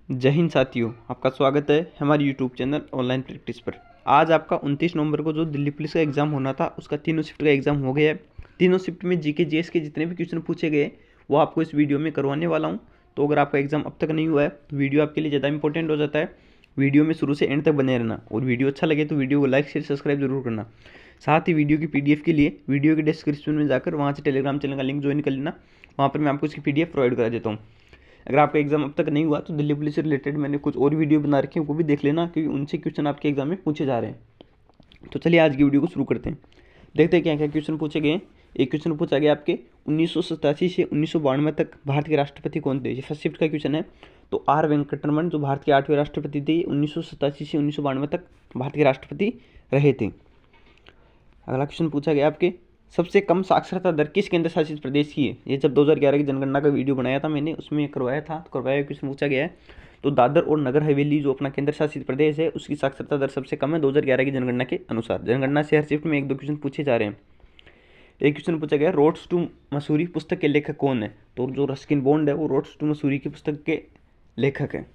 जय हिंद साथियों, आपका स्वागत है हमारे यूट्यूब चैनल ऑनलाइन प्रैक्टिस पर। आज आपका 29 नवंबर को जो दिल्ली पुलिस का एग्ज़ाम होना था उसका तीनों शिफ्ट का एग्ज़ाम हो गया है। तीनों शिफ्ट में जीके जीएस के जितने भी क्वेश्चन पूछे गए वो आपको इस वीडियो में करवाने वाला हूँ। तो अगर आपका एग्ज़ाम अब तक नहीं हुआ है तो वीडियो आपके लिए ज़्यादा इंपॉर्टेंट हो जाता है। वीडियो में शुरू से एंड तक बने रहना और वीडियो अच्छा लगे तो वीडियो को लाइक शेयर सब्सक्राइब जरूर करना। साथ ही वीडियो की पीडीएफ के लिए वीडियो के डिस्क्रिप्शन में जाकर वहाँ से टेलीग्राम चैनल का लिंक ज्वाइन कर लेना। वहाँ पर मैं आपको इसकी पीडीएफ प्रोवाइड करा देता हूँ। अगर आपका एग्जाम अब तक नहीं हुआ तो दिल्ली पुलिस से रिलेटेड मैंने कुछ और वीडियो बना रखे हैं, वो भी देख लेना क्योंकि उनसे क्वेश्चन आपके एग्जाम में पूछे जा रहे हैं। तो चलिए आज की वीडियो को शुरू करते हैं। देखते हैं क्या क्या क्वेश्चन पूछे गए हैं। एक क्वेश्चन पूछा गया आपके 1987 से 1992 तक भारत के राष्ट्रपति कौन थे। ये फर्स्ट शिफ्ट का क्वेश्चन है। तो आर वेंकटरमन जो भारत के 8वें राष्ट्रपति थे 1987 से 1992 तक भारत के राष्ट्रपति रहे थे। अगला क्वेश्चन पूछा गया आपके सबसे कम साक्षरता दर किस केंद्र शासित प्रदेश की है। ये जब 2011 की जनगणना का वीडियो बनाया था मैंने, उसमें करवाया था, तो करवाया क्वेश्चन पूछा गया है। तो दादर और नगर हवेली जो अपना केंद्र शासित प्रदेश है उसकी साक्षरता दर सबसे कम है 2011 की जनगणना के अनुसार। जनगणना से हर शिफ्ट में एक दो क्वेश्चन पूछे जा रहे हैं। एक क्वेश्चन पूछा गया रोड्स टू मसूरी पुस्तक के लेखक कौन है। तो जो रस्किन बॉन्ड है वो रोड्स टू मसूरी की पुस्तक के लेखक है।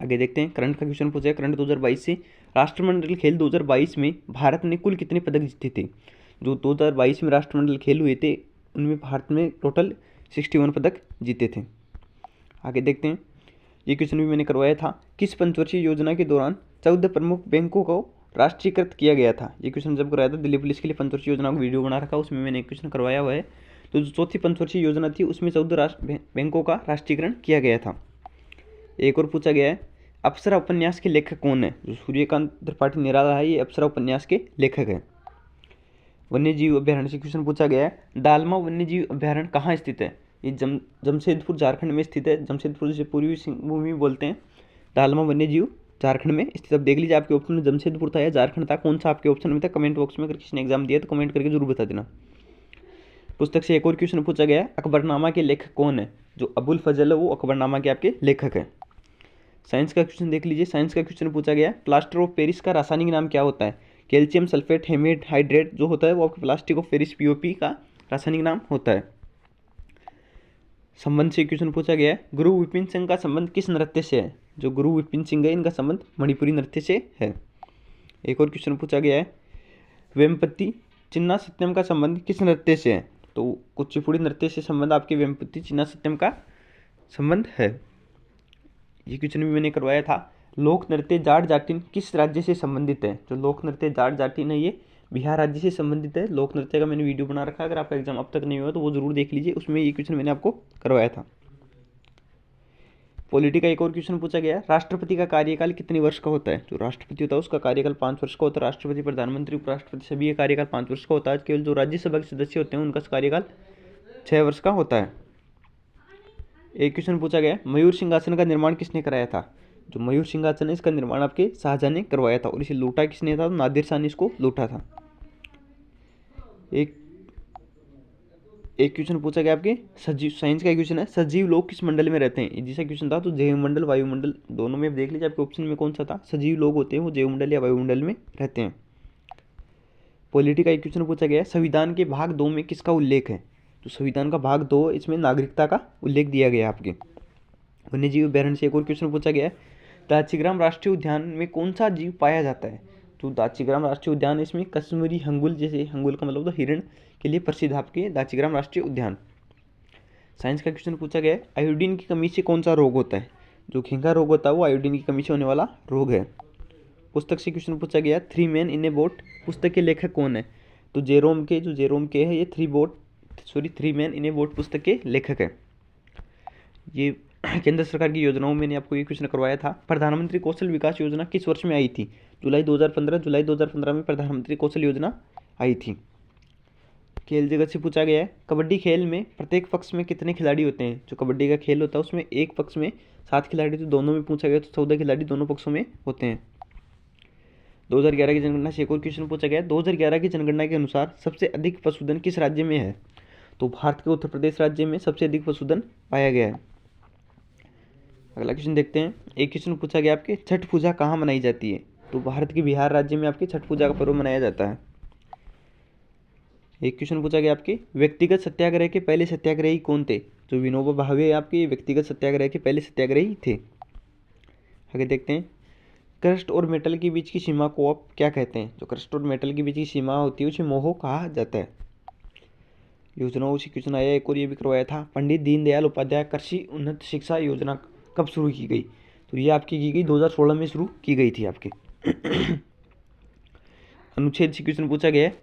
आगे देखते हैं करंट का क्वेश्चन पूछा है। करंट 2022 से राष्ट्रमंडल खेल 2022 में भारत ने कुल कितने पदक जीते थे। जो 2022 में राष्ट्रमंडल खेल हुए थे उनमें भारत में टोटल 61 पदक जीते थे। आगे देखते हैं, ये क्वेश्चन भी मैंने करवाया था। किस पंचवर्षीय योजना के दौरान 14 प्रमुख बैंकों को राष्ट्रीयकृत किया गया था। ये क्वेश्चन जब करवाया था दिल्ली पुलिस के लिए पंचवर्षीय योजना का वीडियो बना रखा, उसमें मैंने एक क्वेश्चन करवाया हुआ है। तो जो चौथी पंचवर्षीय योजना थी उसमें 14 बैंकों का राष्ट्रीयकरण किया गया था। एक और पूछा गया है अप्सरा उपन्यास के लेखक कौन है। जो सूर्यकांत त्रिपाठी निराला है ये अप्सरा उपन्यास के लेखक है। वन्यजीव अभ्यारण्य से क्वेश्चन पूछा गया है दालमा वन्यजीव अभ्यारण्य कहाँ स्थित है। ये जमशेदपुर झारखंड में स्थित है। जमशेदपुर से पूर्वी सिंहभूम भी बोलते हैं। दालमा वन्यजीव झारखंड में स्थित। अब देख लीजिए आपके ऑप्शन में जमशेदपुर था या झारखंड था, कौन सा आपके ऑप्शन में था। कमेंट बॉक्स में अगर किसी ने एग्जाम दिया तो कमेंट करके जरूर बता देना। पुस्तक से एक और क्वेश्चन पूछा गया है अकबरनामा के लेखक कौन है। जो अबुल फजल है वो अकबरनामा के आपके लेखक है। साइंस का क्वेश्चन देख लीजिए। साइंस का क्वेश्चन पूछा गया प्लास्टर ऑफ पेरिस का रासायनिक नाम क्या होता है। कैल्शियम सल्फेट हेमेट हाइड्रेट जो होता है वो आपके प्लास्टिक ऑफ पेरिस पीओपी का रासायनिक नाम होता है। संबंध से क्वेश्चन पूछा गया है गुरु विपिन सिंह का संबंध किस नृत्य से है। जो गुरु विपिन सिंह है इनका संबंध मणिपुरी नृत्य से है। एक और क्वेश्चन पूछा गया है वेमपति चिन्ना सत्यम का संबंध किस नृत्य से है। तो कुचिपुड़ी नृत्य से संबंध आपके वेमपति चिन्ना सत्यम का संबंध है। ये क्वेश्चन भी मैंने करवाया था। लोक नृत्य जाट जाटिन किस राज्य से संबंधित है। जो लोक नृत्य जाट जाटिन है ये बिहार राज्य से संबंधित है। लोक नृत्य का मैंने वीडियो बना रखा है, अगर आपका एग्जाम अब तक नहीं हुआ तो वो जरूर देख लीजिए, उसमें ये क्वेश्चन मैंने आपको करवाया था। पॉलिटी का एक और क्वेश्चन पूछा गया राष्ट्रपति का कार्यकाल कितने वर्ष का होता है। जो राष्ट्रपति होता है उसका कार्यकाल 5 वर्ष का होता है। राष्ट्रपति प्रधानमंत्री उपराष्ट्रपति सभी का कार्यकाल 5 वर्ष का होता है। केवल जो राज्यसभा के सदस्य होते हैं उनका कार्यकाल 6 वर्ष का होता है। एक क्वेश्चन पूछा गया मयूर सिंहासन का निर्माण किसने कराया था। जो मयूर सिंहासन है इसका निर्माण आपके शाहजहां ने करवाया था और इसे लूटा किसने था। तो नादिर शाह ने इसको लूटा था। एक क्वेश्चन पूछा गया आपके सजीव साइंस का क्वेश्चन है सजीव लोग किस मंडल में रहते हैं। जैसा क्वेश्चन था तो जैवमंडल वायुमंडल दोनों में देख लीजिए आपके ऑप्शन में कौन सा था। सजीव लोग होते हैं वो जैवमंडल या वायुमंडल में रहते हैं। पॉलिटी का एक क्वेश्चन पूछा गया संविधान के भाग 2 में किसका उल्लेख है। तो संविधान का भाग 2 इसमें नागरिकता का उल्लेख दिया गया आपके। वन्यजीव अभ्यारण्य से एक और क्वेश्चन पूछा गया है दाचीग्राम राष्ट्रीय उद्यान में कौन सा जीव पाया जाता है। तो दाचीग्राम राष्ट्रीय उद्यान इसमें कश्मीरी हंगुल, जैसे हंगुल का मतलब तो हिरण के लिए प्रसिद्ध आपके दाचीग्राम राष्ट्रीय उद्यान। साइंस का क्वेश्चन पूछा गया है आयोडीन की कमी से कौन सा रोग होता है। जो खींगा रोग होता है वो आयोडीन की कमी से होने वाला रोग है। पुस्तक से क्वेश्चन पूछा गया 3 मैन इन ए बोट पुस्तक के लेखक कौन है। तो जेरोम के है ये 3 मैन इन ए बोट पुस्तक के लेखक है। ये केंद्र सरकार की योजनाओं में मैंने आपको ये क्वेश्चन करवाया था। प्रधानमंत्री कौशल विकास योजना किस वर्ष में आई थी। जुलाई 2015 में प्रधानमंत्री कौशल योजना आई थी। खेल जगत से पूछा गया है कबड्डी खेल में प्रत्येक पक्ष में कितने खिलाड़ी होते हैं। जो कबड्डी का खेल होता है उसमें एक पक्ष में 7 खिलाड़ी, तो दोनों में पूछा गया तो 14 खिलाड़ी दोनों पक्षों में होते हैं। 2011 की जनगणना से एक और क्वेश्चन पूछा गया 2011 की जनगणना के अनुसार सबसे अधिक पशुधन किस राज्य में है। तो भारत के उत्तर प्रदेश राज्य में सबसे अधिक पशुधन पाया गया है। अगला क्वेश्चन देखते हैं। एक क्वेश्चन पूछा गया आपके छठ पूजा कहाँ मनाई जाती है। तो भारत के बिहार राज्य में आपके छठ पूजा का पर्व मनाया जाता है। एक क्वेश्चन पूछा गया आपके व्यक्तिगत सत्याग्रह के पहले सत्याग्रही कौन थे। जो विनोबा भावे आपके व्यक्तिगत सत्याग्रह के पहले सत्याग्रही थे। आगे देखते हैं, क्रस्ट और मेटल के बीच की सीमा को आप क्या कहते हैं? जो क्रस्ट और मेटल के बीच की सीमा होती है उसे मोह कहा जाता है। योजनाओं से क्वेश्चन आया एक और, ये भी करवाया था, पंडित दीनदयाल उपाध्याय कृषि उन्नत शिक्षा योजना कब शुरू की गई? तो ये आपकी की गई 2016 में शुरू की गई थी आपकी। अनुच्छेद से क्वेश्चन पूछा गया है,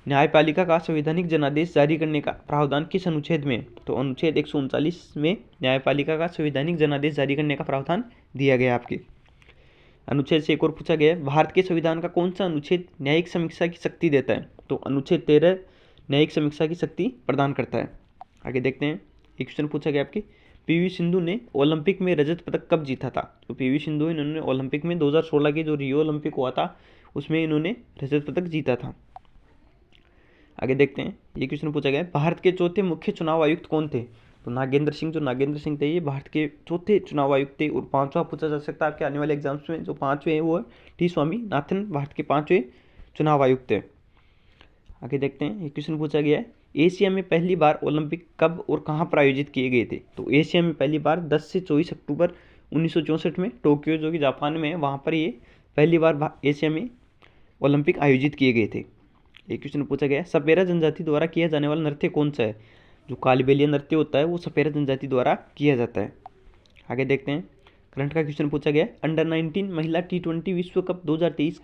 न्यायपालिका का संवैधानिक जनादेश जारी करने का प्रावधान किस अनुच्छेद में? तो अनुच्छेद 139 में न्यायपालिका का संवैधानिक जनादेश जारी करने का प्रावधान दिया गया आपके। अनुच्छेद से एक और पूछा गया है, भारत के संविधान का कौन सा अनुच्छेद न्यायिक समीक्षा की शक्ति देता है? तो अनुच्छेद 13 न्यायिक समीक्षा की शक्ति प्रदान करता है। आगे देखते हैं, एक क्वेश्चन पूछा गया आपके, पीवी सिंधु ने ओलंपिक में रजत पदक कब जीता था? तो पीवी सिंधु इन्होंने ओलंपिक में 2016 के जो रियो ओलंपिक हुआ था उसमें इन्होंने रजत पदक जीता था। आगे देखते हैं, ये क्वेश्चन पूछा गया है, भारत के चौथे मुख्य चुनाव आयुक्त कौन थे? तो नागेंद्र सिंह, जो नागेंद्र सिंह थे ये भारत के चौथे चुनाव आयुक्त थे। और पांचवा पूछा जा सकता है आपके आने वाले एग्जाम्स में, जो पांचवें हैं वो है टी स्वामीनाथन, भारत के पांचवें चुनाव आयुक्त थे। आगे देखते हैं, ये क्वेश्चन पूछा गया है, एशिया में पहली बार ओलंपिक कब और कहाँ पर आयोजित किए गए थे? तो एशिया में पहली बार 10 से 24 अक्टूबर 1964 में टोक्यो, जो कि जापान में है, वहाँ पर ये पहली बार एशिया में ओलंपिक आयोजित किए गए थे। एक क्वेश्चन पूछा गया है, सपेरा जनजाति द्वारा किया जाने वाला नृत्य कौन सा है? जो कालबेलिया नृत्य होता है वो सपेरा जनजाति द्वारा किया जाता है। आगे देखते हैं, करंट का क्वेश्चन पूछा गया है, अंडर 19 महिला T20 विश्व कप 2023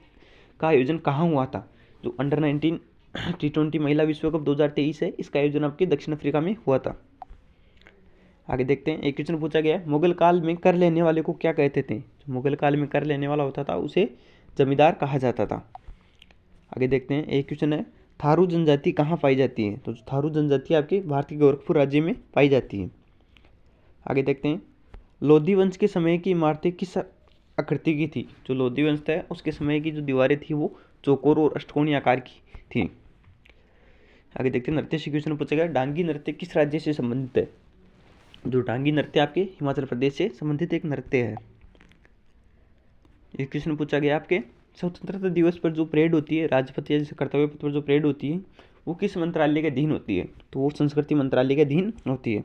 का आयोजन कहाँ हुआ था? जो अंडर 19 T20 महिला विश्व कप 2023 है, इसका आयोजन आपके दक्षिण अफ्रीका में हुआ था। आगे देखते हैं, एक क्वेश्चन पूछा गया है, मुगल काल में कर लेने वाले को क्या कहते थे? जो मुगल काल में कर लेने वाला होता था उसे जमींदार कहा जाता था। आगे देखते हैं, एक क्वेश्चन है, थारू जनजाति कहाँ पाई जाती है? तो थारू जनजाति आपके भारत के गोरखपुर राज्य में पाई जाती है। आगे देखते हैं, लोधी वंश के समय की इमारतें किस आकृति की थी? जो लोधी वंश था उसके समय की जो दीवारें थी वो चौकोर और अष्टकोणीय आकार की थी। आगे देखते हैं, नृत्य से क्वेश्चन पूछा गया, डांगी नृत्य किस राज्य से संबंधित है? जो डांगी नृत्य आपके हिमाचल प्रदेश से संबंधित एक नृत्य है। एक क्वेश्चन पूछा गया आपके, स्वतंत्रता दिवस पर जो परेड होती है, राजपथ या जैसे कर्तव्य पथ पर जो परेड होती है वो किस मंत्रालय के अधीन होती है? तो वो संस्कृति मंत्रालय के अधीन होती है।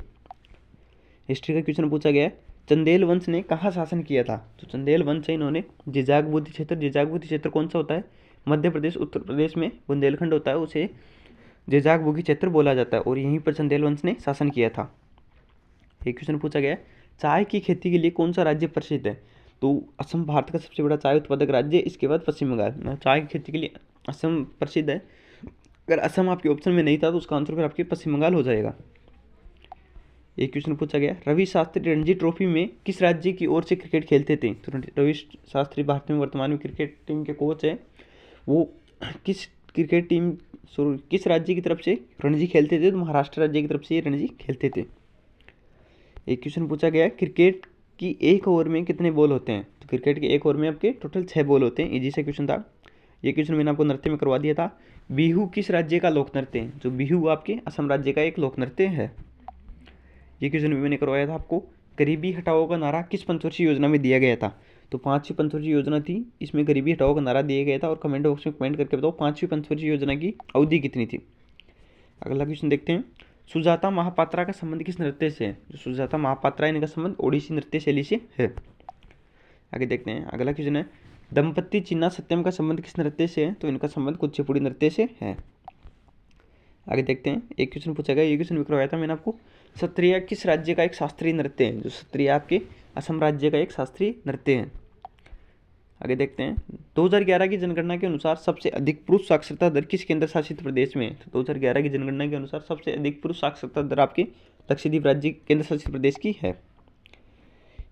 हिस्ट्री का क्वेश्चन पूछा गया है, चंदेल वंश ने कहाँ शासन किया था? तो चंदेल वंश है इन्होंने जिजाग बोधी क्षेत्र, जिजाग बोधी क्षेत्र कौन सा होता है? मध्य प्रदेश उत्तर प्रदेश में बुंदेलखंड होता है, उसे जिजाग बोधी क्षेत्र बोला जाता है, और यहीं पर चंदेल वंश ने शासन किया था। एक क्वेश्चन पूछा गया, चाय की खेती के लिए कौन सा राज्य प्रसिद्ध है? तो असम भारत का सबसे बड़ा चाय उत्पादक राज्य, इसके बाद पश्चिम बंगाल। चाय की खेती के लिए असम प्रसिद्ध है। अगर असम आपके ऑप्शन में नहीं था तो उसका आंसर फिर आपके पश्चिम बंगाल हो जाएगा। एक क्वेश्चन पूछा गया, रवि शास्त्री रणजी ट्रॉफी में किस राज्य की ओर से क्रिकेट खेलते थे? तो रवि शास्त्री भारत में वर्तमान में क्रिकेट टीम के कोच हैं, वो किस क्रिकेट टीम किस राज्य की तरफ से रणजी खेलते थे? तो महाराष्ट्र राज्य की तरफ से ये रणजी खेलते थे। एक क्वेश्चन पूछा गया, क्रिकेट की एक ओवर में कितने बॉल होते हैं? तो क्रिकेट के एक ओवर में आपके टोटल 6 बॉल होते हैं। इजी से क्वेश्चन था। ये क्वेश्चन मैंने आपको नृत्य में करवा दिया था। बिहू किस राज्य का लोक नृत्य है? जो बिहू आपके असम राज्य का एक लोक नृत्य है। ये क्वेश्चन भी मैंने करवाया था आपको। गरीबी हटाओ का नारा किस पंचवर्षीय योजना में दिया गया था? तो 5वीं पंचवर्षीय योजना थी, इसमें गरीबी हटाओ का नारा दिया गया था। और कमेंट बॉक्स में कमेंट करके बताओ 5वीं पंचवर्षीय योजना की अवधि कितनी थी। अगला क्वेश्चन देखते हैं, सुजाता महापात्रा का संबंध किस नृत्य से है? जो सुजाता महापात्रा इनका संबंध ओडिसी नृत्य शैली से है। आगे देखते हैं, अगला क्वेश्चन है, दंपति चिन्ना सत्यम का संबंध किस नृत्य से है? तो इनका संबंध कुचिपुड़ी नृत्य से है। आगे देखते हैं, एक क्वेश्चन पूछा गया, ये क्वेश्चन भी करवाया था मैंने आपको। सत्रिया किस राज्य का एक शास्त्रीय नृत्य है? जो सत्रिया आपके असम राज्य का एक शास्त्रीय नृत्य है। आगे देखते हैं, 2011 की जनगणना के अनुसार सबसे अधिक पुरुष साक्षरता दर किस केंद्र शासित प्रदेश में है? तो 2011 की जनगणना के अनुसार सबसे अधिक पुरुष साक्षरता दर आपके लक्षद्वीप राज्य केंद्र शासित प्रदेश की है।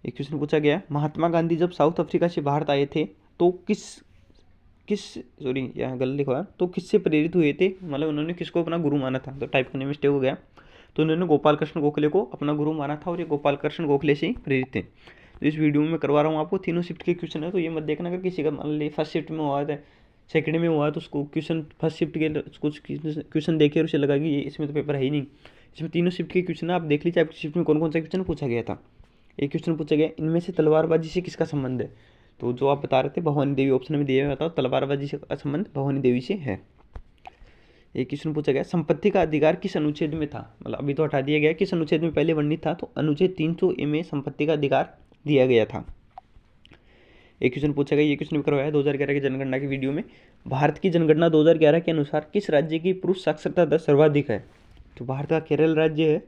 एक क्वेश्चन पूछा गया, महात्मा गांधी जब साउथ अफ्रीका से भारत आए थे तो यहाँ गलत लिखा है, तो किससे प्रेरित हुए थे? मतलब उन्होंने किसको अपना गुरु माना था? तो टाइप करने में मिस्टेक हो गया। तो उन्होंने गोपाल कृष्ण गोखले को अपना गुरु माना था, और ये गोपाल कृष्ण गोखले से ही प्रेरित थे। तो इस वीडियो में मैं करवा रहा हूँ आपको तीनों शिफ्ट के क्वेश्चन है, तो ये मत देखना अगर किसी का मान ली फर्स्ट शिफ्ट में हुआ है, सेकंड में हुआ है, तो उसको क्वेश्चन फर्स्ट शिफ्ट के कुछ क्वेश्चन देखे और उसे लगा कि ये इसमें तो पेपर है ही नहीं। इसमें तीनों शिफ्ट के क्वेश्चन है, आप देख लीजिए आपकी शिफ्ट में कौन कौन सा क्वेश्चन पूछा गया था। एक क्वेश्चन पूछा गया, इनमें से तलवारबाजी से किसका संबंध है? तो जो आप बता रहे थे भवानी देवी ऑप्शन में दिया हुआ था, तलवारबाजी से का संबंध भवानी देवी से है। एक क्वेश्चन पूछा गया, संपत्ति का अधिकार किस अनुच्छेद में था? मतलब अभी तो हटा दिया गया, किस अनुच्छेद में पहले वर्णित था? तो अनुच्छेद 300A में संपत्ति का अधिकार दिया गया था। एक क्वेश्चन पूछा गया, ये क्वेश्चन भी करवाया 2011 की जनगणना की वीडियो में। भारत की जनगणना 2011 के अनुसार किस राज्य की पुरुष साक्षरता दर सर्वाधिक है? तो भारत का केरल राज्य है,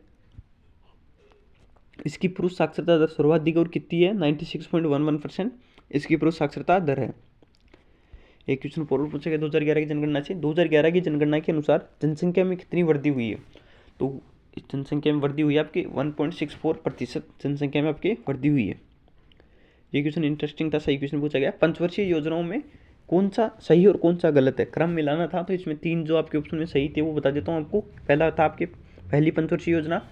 इसकी पुरुष साक्षरता दर सर्वाधिक और कितनी है? 96.11% इसकी पुरुष साक्षरता दर है। एक क्वेश्चन और पूछा गया 2011 की जनगणना से। 2011 की जनगणना के अनुसार जनसंख्या में कितनी वृद्धि हुई है? तो इस जनसंख्या में वृद्धि हुई है आपकी 1.64% जनसंख्या में आपकी वृद्धि हुई है। ये क्वेश्चन इंटरेस्टिंग था, सही क्वेश्चन पूछा गया। पंचवर्षीय योजनाओं में कौन सा सही और कौन सा गलत है? क्रम मिलाना था, तो इसमें 3 जो आपके ऑप्शन में सही थे वो बता देता हूँ आपको। पहला था आपके पहली पंचवर्षीय योजना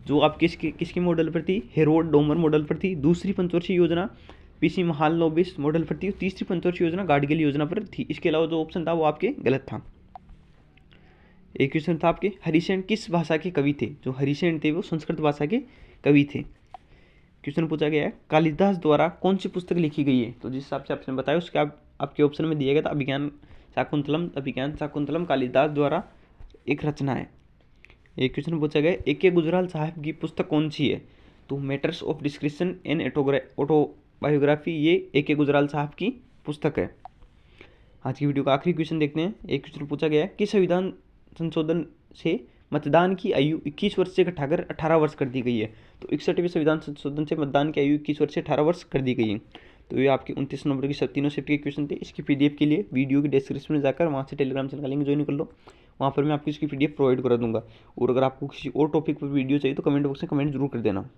जो आपकी किसकी मॉडल पर थी? हेरोल्ड डोमर मॉडल पर थी। दूसरी पंचवर्षीय योजना पीसी महालनोबिस मॉडल पर थी। तीसरी पंचवर्षीय योजना गाडगिल योजना पर थी। इसके अलावा जो ऑप्शन था वो आपके गलत था। एक क्वेश्चन था आपके हरिसेन किस भाषा के कवि थे? जो हरिसेन थे वो संस्कृत भाषा के कवि थे। क्वेश्चन पूछा गया है कालिदास द्वारा कौन सी पुस्तक लिखी गई है? तो जिस हिसाब से आपने बताया उसके आपके ऑप्शन में दिया गया था अभिज्ञान शाकुंतलम कालिदास द्वारा एक रचना है। एक क्वेश्चन पूछा गया ए.के. गुजराल साहब की पुस्तक कौन सी है? तो matters of description and autobiography, ये ए.के. गुजराल साहब की पुस्तक है। आज की वीडियो का आखिरी क्वेश्चन देखते हैं। एक क्वेश्चन पूछा गया है कि संविधान संशोधन से मतदान की आयु 21 वर्ष से घटाकर 18 वर्ष कर दी गई है। तो 61वें संविधान संशोधन से मतदान की आयु 21 वर्ष से 18 वर्ष कर दी गई है। तो ये आपके 29 नंबर की तीनों शिफ्ट के क्वेश्चन थे। इसकी पीडीएफ के लिए वीडियो की डिस्क्रिप्शन में जाकर वहाँ से टेलीग्राम चैनल का लिंक ज्वाइन कर लो, वहाँ पर मैं आपको इसकी पीडीएफ प्रोवाइड करा दूंगा। और अगर आपको किसी और टॉपिक पर वीडियो चाहिए तो कमेंट बॉक्स में कमेंट जरूर कर देना।